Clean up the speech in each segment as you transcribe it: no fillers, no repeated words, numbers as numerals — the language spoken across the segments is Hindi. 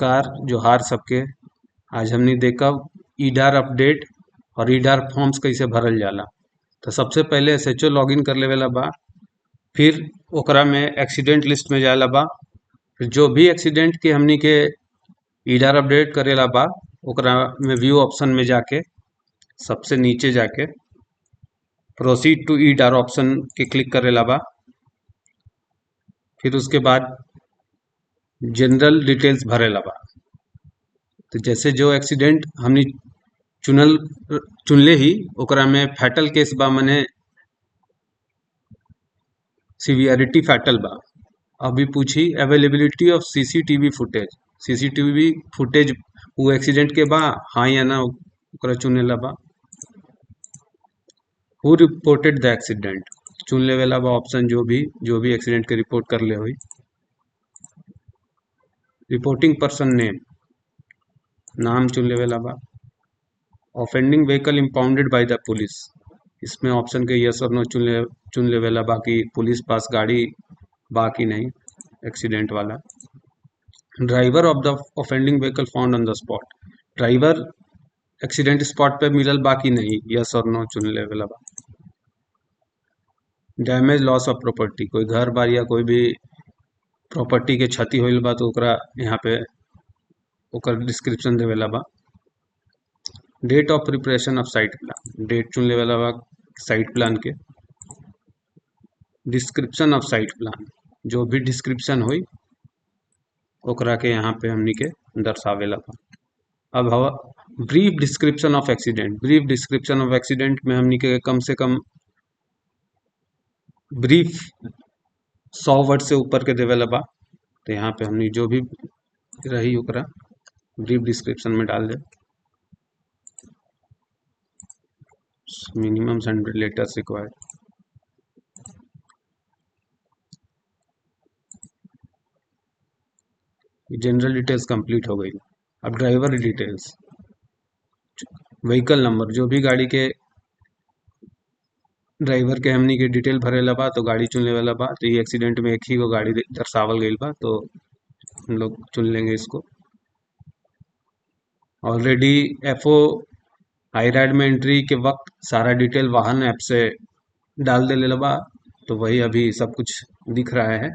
नमस्कार, जोहार सबके। आज हमनी देखब ईडार अपडेट और ईडार फॉर्म्स कैसे भरल जाला। तो सबसे पहले एसएचओ लॉगिन कर लेवेला बा, फिर ओकरा में एक्सीडेंट लिस्ट में जाएला बा, फिर जो भी एक्सीडेंट के हमनी के ईडार अपडेट करेला बा ओकरा में व्यू ऑप्शन में जाके सबसे नीचे जाके प्रोसीड टू ईडार ऑप्शन के क्लिक करेला बा। फिर उसके बाद जनरल डिटेल्स भरेला बा। तो जैसे जो एक्सीडेंट हमनी चुनले ही ओकरा में फैटल केस बा, मने सिवियरिटी फैटल बा। अभी पूछी availability of CCTV footage. CCTV footage वो एक्सीडेंट के बा, हाँ या ना, ओकरा चुनेला बा। हु रिपोर्टेड द एक्सीडेंट चुन लेवेला बा ऑप्शन, जो भी एक्सीडेंट के रिपोर्ट कर ले हुई। रिपोर्टिंग पर्सन नेम, नाम चुन लेवेला बा। Offending vehicle impounded by the police, इसमें ऑप्शन के यस और नो चुन लेवेला, बाकी पुलिस पास गाड़ी बाकी नहीं एक्सीडेंट वाला। Driver of the offending vehicle found on the spot, driver accident spot पे मिलल बाकी नहीं, यस और नो चुन लेवेला बा। डैमेज लॉस ऑफ प्रॉपर्टी, कोई घर बार या कोई भी प्रॉपर्टी के क्षति होइल बा तो ओकरा यहाँ पे ओकर डिस्क्रिप्शन देवेला बा। Date of preparation of site plan, date चुन लेवेला बा साइट प्लान के। डिस्क्रिप्शन ऑफ साइट प्लान, जो भी डिस्क्रिप्शन हुई ओकरा के यहाँ पे हमनी के दर्शावेला बा। अब हवा brief description of accident, brief description of accident में हमनी के कम से कम ब्रीफ 100 वर्ड से ऊपर के देवेला बा। तो यहाँ पे हमनी जो भी रही ओकरा ब्रीफ डिस्क्रिप्शन में डाल दे। Minimum 100 letters required. General details complete हो गई। अब ड्राइवर डिटेल्स, व्हीकल नंबर, जो भी गाड़ी के ड्राइवर के हमनी के डिटेल भरेला बा तो गाड़ी चुन लेवेला बा। तो ये एक्सीडेंट में एक ही को गाड़ी दर्शावल गईल बा तो हम लोग चुन लेंगे इसको। ऑलरेडी एफओ हाईराइड में एंट्री के वक्त सारा डिटेल वाहन ऐप से डाल दे लेला बा, तो वही अभी सब कुछ दिख रहा है।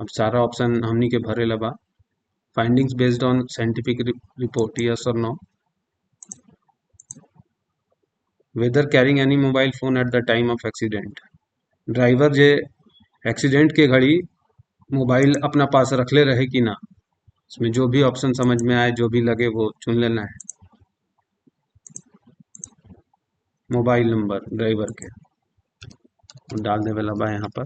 अब सारा ऑप्शन हमनी के भरेला बा। Findings based on scientific report, yes और no. Whether carrying any mobile phone at the time of accident, driver जे एक्सीडेंट के घड़ी मोबाइल अपना पास रखले रहे कि ना, इसमें जो भी ऑप्शन समझ में आए, जो भी लगे वो चुन लेना है। मोबाइल नंबर ड्राइवर के डाल देवेला बा यहाँ पर,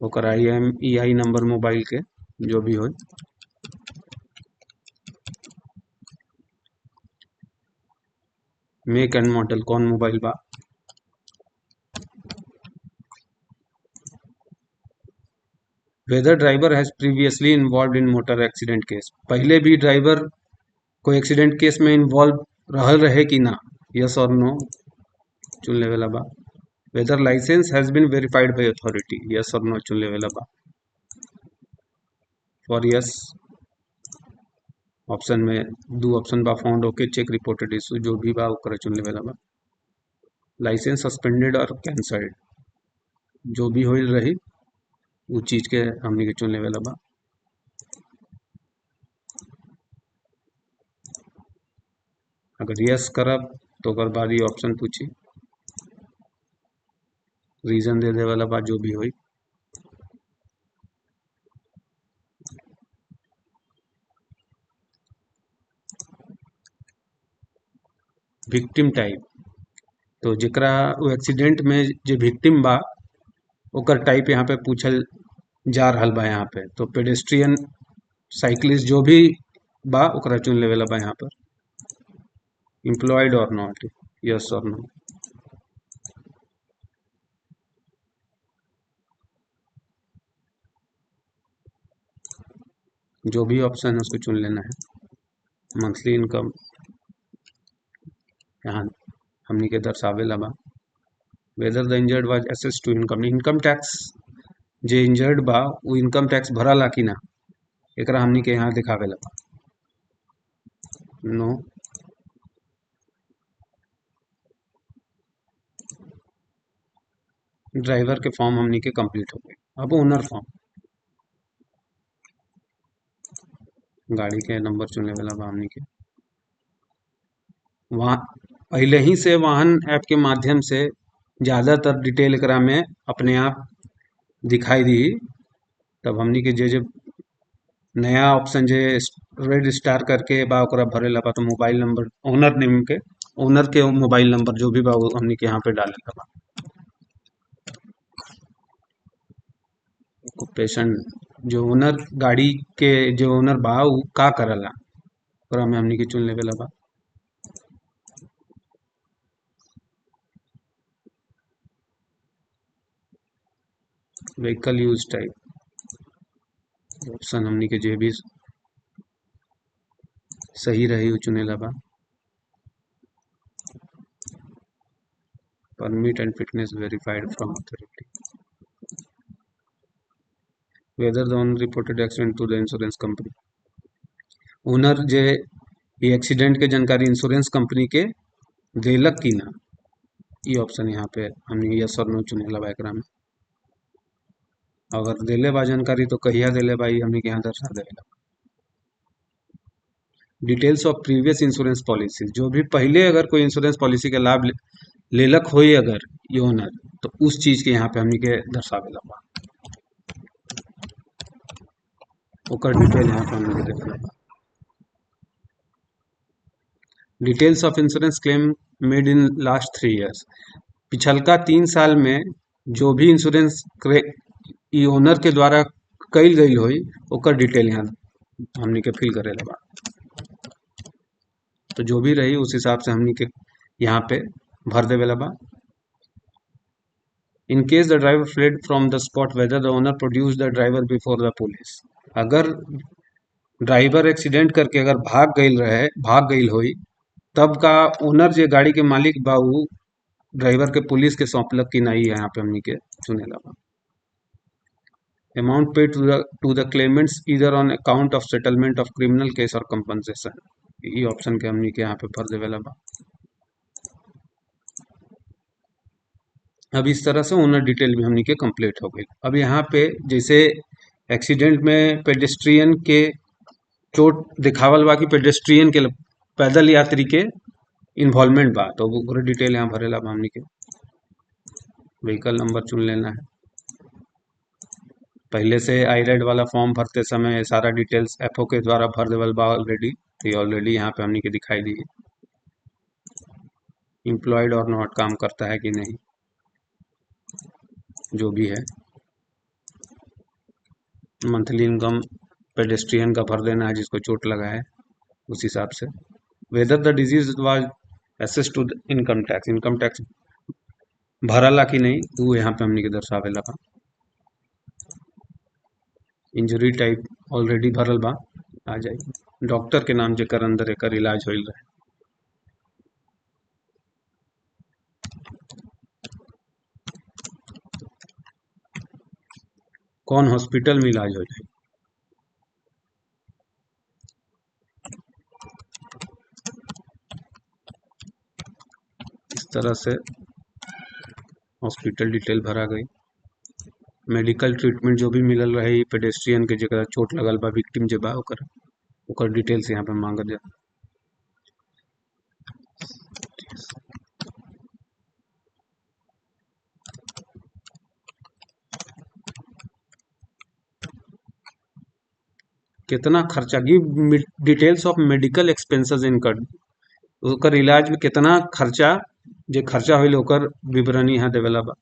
ओकर आई नंबर मोबाइल के जो भी हो। मेक एंड मॉडल, कौन मोबाइल बा। Whether driver has previously involve in motor accident case, पहले भी ड्राइवर कोई एक्सीडेंट केस में इन्वॉल्व रहल रहे कि ना, यस और नो चुन लेवेला बा। Whether licence has been verified by authority, yes और नो चुन लेवेला बा। फॉर यस ऑप्शन में दो ऑप्शन बा, found okay, check reported issue, जो भी बा ओकरा चुन लेवेला बा। लाइसेंस सस्पेंडेड और कैंसल्ड, जो भी होइल रही वो चीज के हमनी के चुन लेवेला बा। अगर यस करब तो ओकर बाद ये ऑप्शन पूछी, रीजन दे देवेला बा जो भी होई। विक्टिम टाइप, तो जेकरा वो एक्सीडेंट में जे विक्टिम बा ओकर टाइप यहाँ पे पूछल जा रहल बा। यहाँ पे तो पेडेस्ट्रियन, साइकिलिस्ट जो भी बा ओकरा चुन लेवेला बा यहाँ पर। एम्प्लॉयड और नॉट, यस और नो। जो भी ऑप्शन है उसको चुन लेना है। मंथली इनकम यहाँ हमनी के दर्शावेला बा। Whether the injured was assessed to income, income tax जे इंजर्ड बा वो इनकम टैक्स भरला कि ना, एकरा हमनी के यहाँ दिखावेला बा। नो। ड्राइवर के फॉर्म हमनी के कंप्लीट हो गए। अब ओनर फॉर्म, गाड़ी के नंबर चुने वाला बा हमनी के। वहाँ पहले ही से वाहन ऐप के माध्यम से ज़्यादातर डिटेल एकरा में अपने आप दिखाई दी। तब हमनी के जे नया ऑप्शन जे रेड स्टार करके बा ओकरा भरेला बा, तो मोबाइल नंबर ओनर नेम के, ओनर के मोबाइल नंबर जो भी बा वो हमनी के यहाँ पे डालेला बा। पेशेंट जो ओनर गाड़ी के जो ओनर बा उ का करला ओकरा में हमनी के चुन लेवेला बा। व्हीकल यूज टाइप ऑप्शन हमनी के जे भी सही रही उ चुनेला बा। Permit and fitness verified from authority. Whether the owner reported accident to the insurance company. Owner जे ये एक्सीडेंट के जानकारी इंश्योरेंस कंपनी के देलक कि ना, ये ऑप्शन यहाँ पे हमने यस और नो चुनेला बा एकरा में। अगर देले बा जानकारी तो कहिया देले बा, ये हमने के यहाँ दर्शा देला। Details of previous insurance policy, जो भी पहले अगर कोई इंश्योरेंस पॉलिसी के लाभ लेलक होई अगर ये ओनर, तो उस चीज के यहाँ पे हमनी के दर्शावेला बा, ओकर डिटेल यहाँ पे हमनी के देखेला बा। Details of insurance claim made in last 3 years, पिछलका 3 साल में जो भी इंश्योरेंस ई ओनर के द्वारा कईल गईल होई ओकर डिटेल यहाँ हमनी के फिल करेला बा। तो जो भी रही उस हिसाब से हमनी के यहाँ पे भर देवेला बा। In case the driver fled from the spot weather the owner produce the driver before the police, अगर ड्राइवर एक्सीडेंट करके अगर भाग गईल होई, तब का ओनर जे गाड़ी के मालिक बा उ ड्राइवर के पुलिस के सौंपलक कि नहीं, यहाँ पे हमनी के चुनेला बा। Amount paid to the claimants either on account of settlement of criminal case और कंपनसेशन, ये ऑप्शन के हमनी के यहाँ पे भर देवेला बा। अब इस तरह से ओनर डिटेल भी हमनी के कंप्लीट हो गई। अब यहाँ पे जैसे एक्सीडेंट में पेडेस्ट्रियन के चोट दिखावल बा कि पेडेस्ट्रियन के पैदल यात्री के इन्वॉल्वमेंट बा, तो वो पूरा डिटेल यहाँ भरेला बा हमनी के। व्हीकल नंबर चुन लेना है। पहले से आई रेड वाला फॉर्म भरते समय सारा डिटेल्स एफओ के द्वारा भर देवल बा ऑलरेडी, तो ये ऑलरेडी यहाँ पे हमनी के दिखाई दी। एम्प्लॉयड और नॉट, काम करता है कि नहीं, जो भी है। मंथली इनकम पेडेस्ट्रियन का भर देना है जिसको चोट लगा है उस हिसाब से। Whether the disease was assess to income tax भरला कि नहीं वो यहाँ पे हमनी के दर्शावेला बा। इंजरी टाइप ऑलरेडी भरल बा, आ जाएगी। डॉक्टर के नाम जेकर अंदर एकर इलाज होइल रहे। कौन हॉस्पिटल में इलाज हो जाए, इस तरह से हॉस्पिटल डिटेल भरा गई। मेडिकल ट्रीटमेंट जो भी मिलल रहे पेडेस्ट्रियन के जगह चोट लगल बा, विक्टिम जे बा ओकर डिटेल्स यहाँ पे मांगल जा। कितना खर्चा, give details of medical expenses incurred, ओकर इलाज में कितना खर्चा जे खर्चा होइल ओकर विवरणी यहाँ देवेला बा।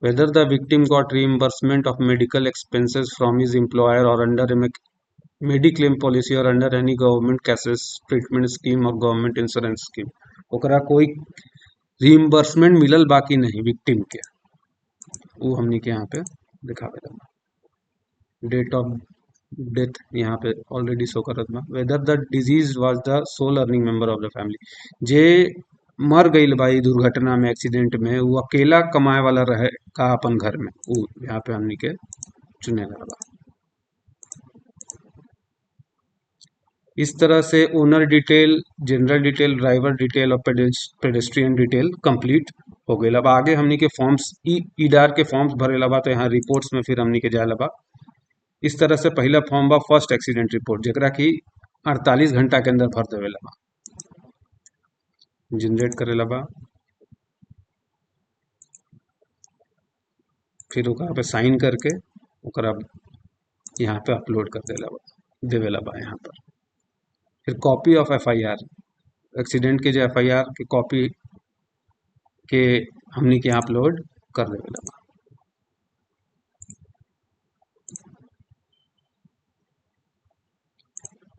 Whether the victim got reimbursement of medical expenses from his employer or under a mediclaim policy or under any government cases treatment scheme or government insurance scheme, ओकरा कोई reimbursement मिलल बाकी नहीं विक्टिम के, वो हमनी के यहाँ पे दिखावेला। डेट ऑफ डेथ यहाँ पे ऑलरेडी शो करत बा। Whether the disease was the sole earning member of the family, जे मर गईल बा ई दुर्घटना में, एक्सीडेंट में, वो अकेला कमाए वाला रहे का अपन घर में, वो यहाँ पे हमनी के चुने बा। इस तरह से owner detail, general detail, driver detail और पेडेस्ट्रियन डिटेल कंप्लीट हो गई। अब आगे हमनी के फॉर्म्स ईडार के फॉर्म्स भरेला बा, तो यहाँ रिपोर्ट्स में फिर हमनी के जाए बा। इस तरह से पहला फॉर्म बा फर्स्ट एक्सीडेंट रिपोर्ट, जरा कि 48 घंटा के अंदर भर देवेला बा। जनरेट करेला बा, फिर ओकरा पे साइन करके ओकरा यहाँ पे अपलोड कर देवेला बा यहाँ पर। फिर कॉपी ऑफ एफआईआर, एक्सीडेंट के जो एफआईआर के कॉपी के हमनी के यहाँ अपलोड कर देवेला बा।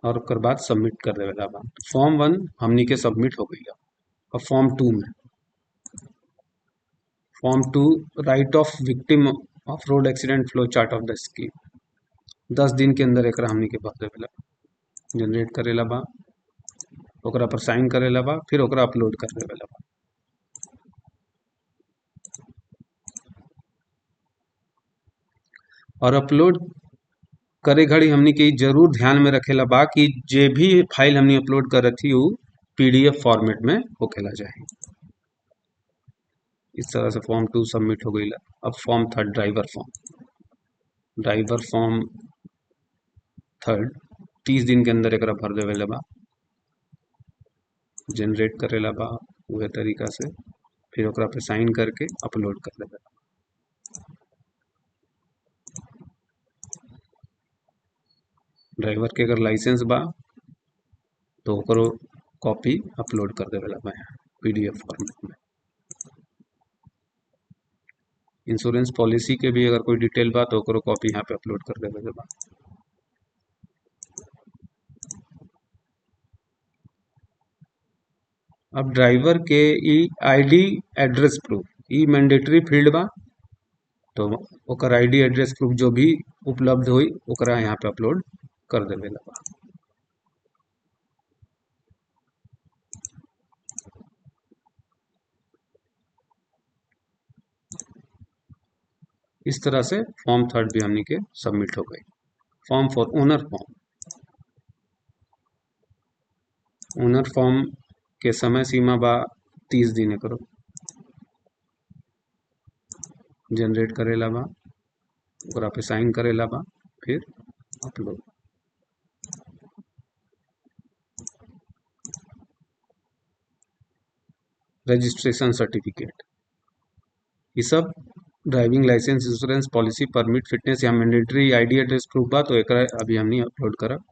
और ओकर बाद सबमिट कर देवेला बा। फॉर्म 1 हमनी के सबमिट हो गई। अब फॉर्म 2 में, form 2 right of victim of road accident flow chart of the scheme, 10 दिन के अंदर एक हमनी के भर देवेला। जनरेट करेला बा, ओकरा पर साइन करेला बा, फिर ओकरा अपलोड कर देवेला बा। और अपलोड करे घड़ी हमनी के जरूर ध्यान में रखेला बा कि जे भी फाइल हमनी अपलोड कर थी वो पीडीएफ फॉर्मेट में होखेला चाही। इस तरह से फॉर्म 2 सबमिट हो गई। अब form 3 driver form, driver form 3 30 दिन के अंदर एक भर देवेला बा। जनरेट करेला बा वह तरीका से, फिर ओकरा पे साइन करके अपलोड कर देवेला। ड्राइवर के अगर लाइसेंस बा तो ओकरो कॉपी अपलोड कर देवेला बा पीडीएफ फॉर्मेट में। इंश्योरेंस पॉलिसी के भी अगर कोई डिटेल बा तो ओकरो कॉपी यहाँ पे अपलोड कर देवेला बा। अब ड्राइवर के ई आईडी एड्रेस प्रूफ ई मैंडेटरी फील्ड बा, तो ओकर आईडी एड्रेस प्रूफ जो भी उपलब्ध हुई ओकरा यहाँ पे अपलोड कर देवेला बा। इस तरह से फॉर्म 3 भी हमनी के सबमिट हो गई। Form 4 owner form, owner form के समय सीमा बा 30 दिन करो। जनरेट करेला बा, ओकरा पे साइन करेला बा, फिर अपलोड। रजिस्ट्रेशन सर्टिफिकेट, ये सब driving licence, insurance policy, permit, fitness या मैंडेटरी आईडी एड्रेस प्रूफ बा, तो एकरा अभी हमनी अपलोड करब।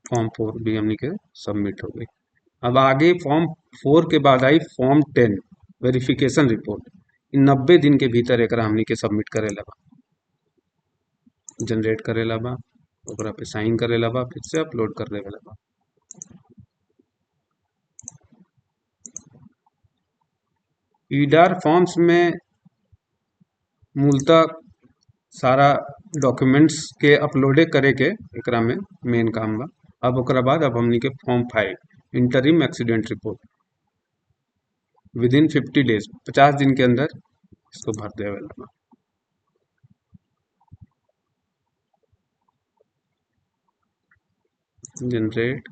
फॉर्म 4 भी हमनी के सबमिट हो गई। अब आगे फॉर्म 4 के बाद आई फॉर्म 10 वेरिफिकेशन रिपोर्ट, 90 दिन के भीतर एक हमनी के सबमिट करेला बा। जनरेट करेला बा, ओकरा पे साइन करेला बा, फिर से अपलोड कर देवेला बा। ईडार फॉर्म्स में मूलतः सारा डॉक्यूमेंट्स के अपलोडे करे के एकरा में मेन काम बा। अब ओकरा बाद अब हमनी के form 5 interim accident report, within 50 days 50 दिन के अंदर इसको भर देवेला बा। Generate,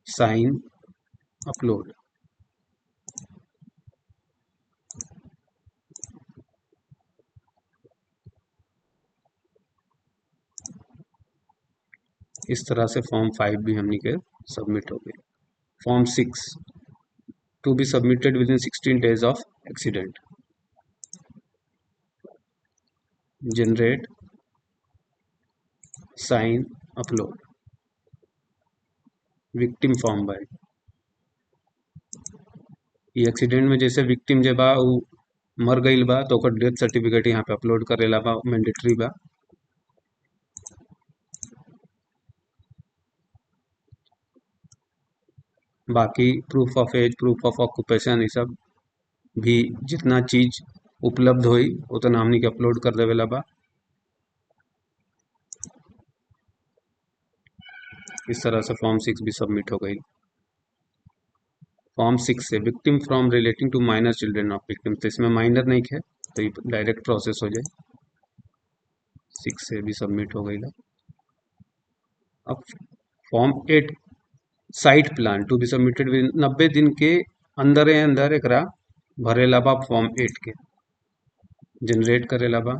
sign, upload. इस तरह से फॉर्म 5 भी हमनी के सबमिट हो गई। Form 6 to be submitted within 16 days of accident. Generate, sign, upload. Victim form by, ये एक्सीडेंट में जैसे विक्टिम जे बा उ मर गईल बा तो ओकर डेथ सर्टिफिकेट यहाँ पे अपलोड करेला बा, मैंडेटरी बा। बाकी proof of age, proof of occupation, ये सब भी जितना चीज उपलब्ध हुई उतना हमनी के अपलोड कर देवेला बा। इस तरह से फॉर्म 6 भी सबमिट हो गई। फॉर्म 6 से victim from relating to minor children of victim, तो इसमें माइनर नहीं है तो ये डायरेक्ट प्रोसेस हो जाए। 6 से भी सबमिट हो गई। अब form 8 site plan to be submitted with 90 दिन के अंदर एकरा भरेला बा। फॉर्म 8 के जनरेट करेला बा।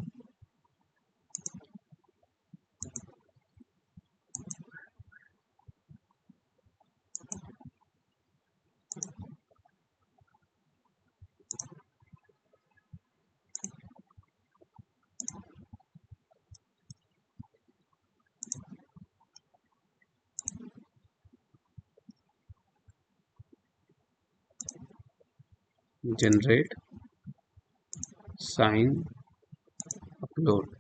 Generate, sign, upload.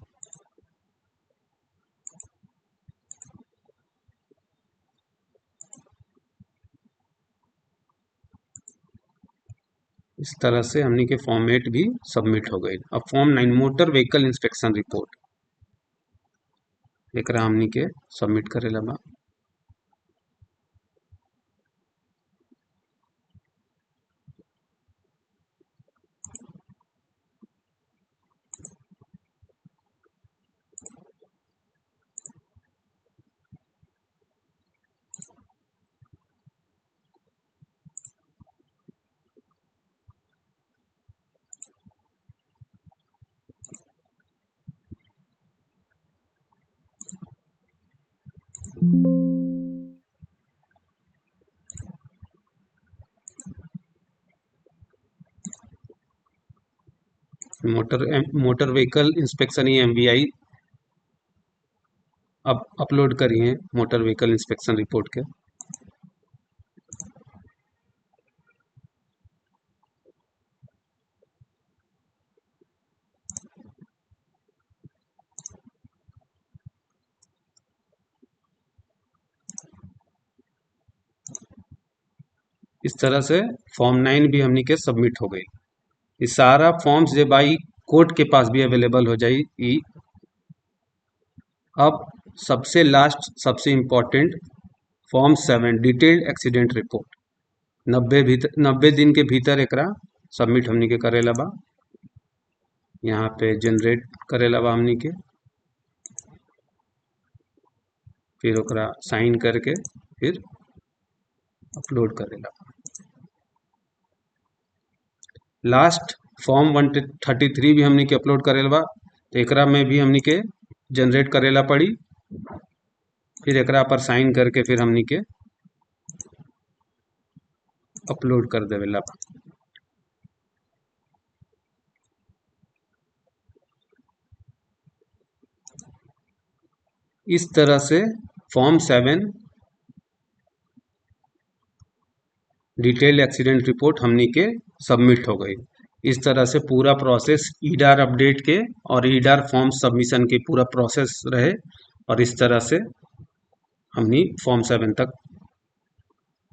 इस तरह से हमनी के फॉर्म 8 भी सबमिट हो गई। अब form 9 motor vehicle inspection report, एकरा हमनी के सबमिट करेला बा। मोटर व्हीकल इंस्पेक्शन ही MVI अब अपलोड करी है मोटर व्हीकल इंस्पेक्शन रिपोर्ट के। इस तरह से फॉर्म 9 भी हमनी के सबमिट हो गई। ये सारा फॉर्म्स जे बाई कोर्ट के पास भी अवेलेबल हो जाई। अब सबसे लास्ट सबसे important form 7 detailed accident report 90 दिन के भीतर एकरा सबमिट हमनी के करेला बा। यहाँ पे जनरेट करेला बा हमनी के, फिर ओकरा साइन करके फिर अपलोड करेला। लास्ट फॉर्म 133 भी हमनी के अपलोड करेला बा, तो एकरा में भी हमनी के जनरेट करेला पड़ी, फिर एकरा पर साइन करके फिर हमनी के अपलोड कर देवेला बा। इस तरह से फॉर्म 7 डिटेल्ड एक्सीडेंट रिपोर्ट हमनी के सबमिट हो गई। इस तरह से पूरा प्रोसेस ईडार अपडेट के और ईडार फॉर्म सबमिशन के पूरा प्रोसेस रहे, और इस तरह से हमनी फॉर्म 7 तक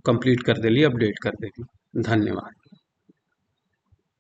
कंप्लीट कर देली, अपडेट कर देली। धन्यवाद।